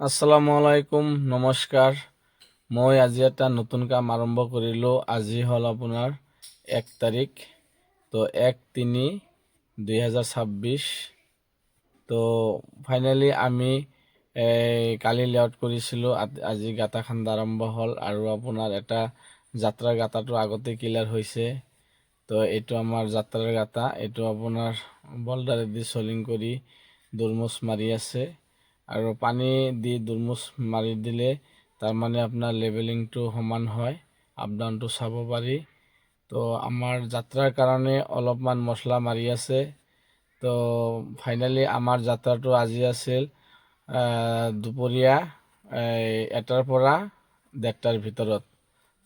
আসসালামু আলাইকুম, নমস্কাৰ। মই আজি এটা নতুন কাম আৰম্ভ কৰিলোঁ। আজি হ'ল আপোনাৰ 1 তাৰিখ, তো 1/3/2026। তো ফাইনেলি আমি কালি লেআউট কৰিছিলোঁ, আজি গাঁটা খান্দা আৰম্ভ হ'ল আৰু আপোনাৰ এটা যাত্ৰাৰ গাঁটাটো আগতে ক্লিয়াৰ হৈছে। তো এইটো আমাৰ যাত্ৰাৰ গাঁটা, এইটো আপোনাৰ বল্ডাৰেদি চলিং কৰি দুৰমুচ মাৰি আছে আৰু পানী দি দুৰমুচ মাৰি দিলে তাৰমানে আপোনাৰ লেভেলিংটো সমান হয়, আপ ডাউনটো চাব পাৰি। তো আমাৰ যাত্ৰাৰ কাৰণে অলপমান মছলা মাৰি আছে। তো ফাইনেলি আমাৰ যাত্ৰাটো আজি আছিল দুপৰীয়া 1টাৰ পৰা 1:30টাৰ ভিতৰত।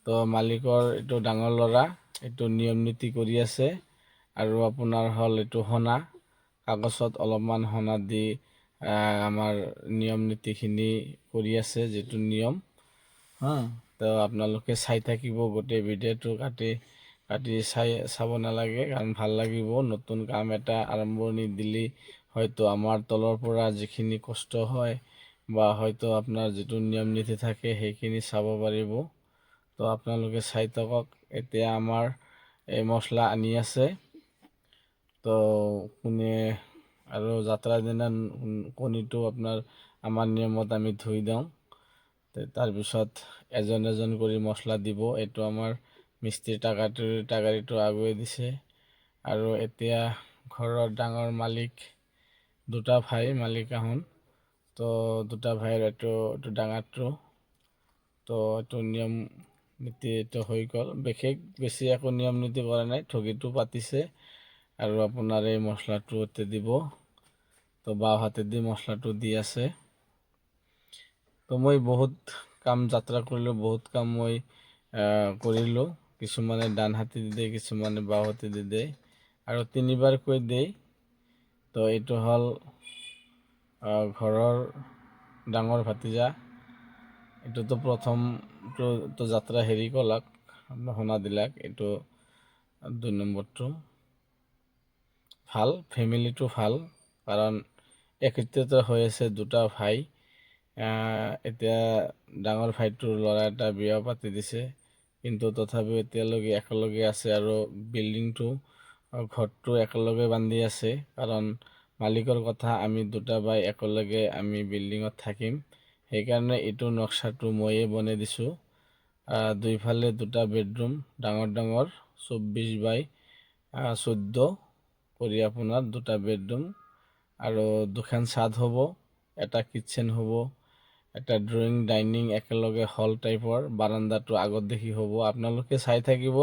তো মালিকৰ এইটো ডাঙৰ ল'ৰা, এইটো নিয়ম নীতি কৰি আছে আৰু আপোনাৰ হ'ল এইটো সোণা কাগজত অলপমান সোণা দি আমাৰ নিয়ম নীতিখিনি কৰি আছে, যিটো নিয়ম। তো আপোনালোকে চাই থাকিব, গোটেই ভিডিঅ'টো কাটি চাব নালাগে, কাৰণ ভাল লাগিব। নতুন কাম এটা আৰম্ভণি দিলে হয়তো আমাৰ তলৰ পৰা যিখিনি কষ্ট হয় বা হয়তো আপোনাৰ যিটো নিয়ম নীতি থাকে সেইখিনি চাব পাৰিব। তো আপোনালোকে চাই থাকক। এতিয়া আমাৰ এই মছলা আনি আছে। তো কোনে আৰু যাত্ৰাৰ দিনা কণীটো আপোনাৰ আমাৰ নিয়মত আমি ধুই দিওঁ। তাৰপিছত এজন এজন কৰি মছলা দিব। এইটো আমাৰ মিস্ত্ৰী টাগাৰীটো আগুৱাই দিছে। আৰু এতিয়া ঘৰৰ ডাঙৰ মালিক, দুটা ভাই মালিক আহোন। তো দুটা ভাইৰ এইটো ডাঙৰটো। তো এইটো নিয়ম নীতি এইটো হৈ গ'ল। বেছি একো নিয়ম নীতি কৰা নাই, ঠগীটো পাতিছে আৰু আপোনাৰ এই মছলাটো এতে দিব। তো বাওঁ হাতেদি মছলাটো দি আছে। তো মই বহুত কাম যাত্ৰা কৰিলোঁ, বহুত কাম মই কৰিলোঁ। কিছুমানে ডান হাতেদি দিয়ে, কিছুমানে বাওঁ হাতেদি দিয়ে আৰু 3বাৰকৈ দিয়ে। তো এইটো হ'ল ঘৰৰ ডাঙৰ ভাতিজা। এইটোতো প্ৰথমটো যাত্ৰা হেৰি কলাক, সোণা দিলাক। এইটো 2 নম্বৰটো। ভাল, ফেমিলিটো ভাল, কাৰণ একত্ৰিত হৈ আছে দুটা ভাই। এতিয়া ডাঙৰ ভাইটোৰ ল'ৰা এটা বিয়া পাতি দিছে, কিন্তু তথাপিও এতিয়ালৈকে একেলগে আছে আৰু বিল্ডিংটো ঘৰটো একেলগে বান্ধি আছে। কাৰণ মালিকৰ কথা, আমি দুটা ভাই একেলগে আমি বিল্ডিঙত থাকিম, সেইকাৰণে এইটো নক্সাটো ময়ে বনাই দিছোঁ। দুইফালে দুটা বেডৰুম, ডাঙৰ ডাঙৰ 24x14 কৰি আপোনাৰ দুটা বেডৰুম আৰু দুখন ছাদ হ'ব, এটা কিটচেন হ'ব, এটা ড্ৰয়িং ডাইনিং একেলগে হল টাইপৰ, বাৰান্দাটো আগত দেখি হ'ব। আপোনালোকে চাই থাকিব,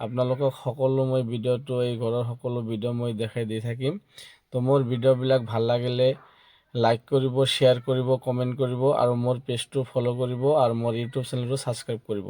আপোনালোকক সকলো মই ভিডিঅ'টো, এই ঘৰৰ সকলো ভিডিঅ' মই দেখাই দি থাকিম। তো মোৰ ভিডিঅ'বিলাক ভাল লাগিলে লাইক কৰিব, শ্বেয়াৰ কৰিব, কমেণ্ট কৰিব আৰু মোৰ পেজটো ফ'ল' কৰিব আৰু মোৰ ইউটিউব চেনেলটো ছাবস্ক্ৰাইব কৰিব।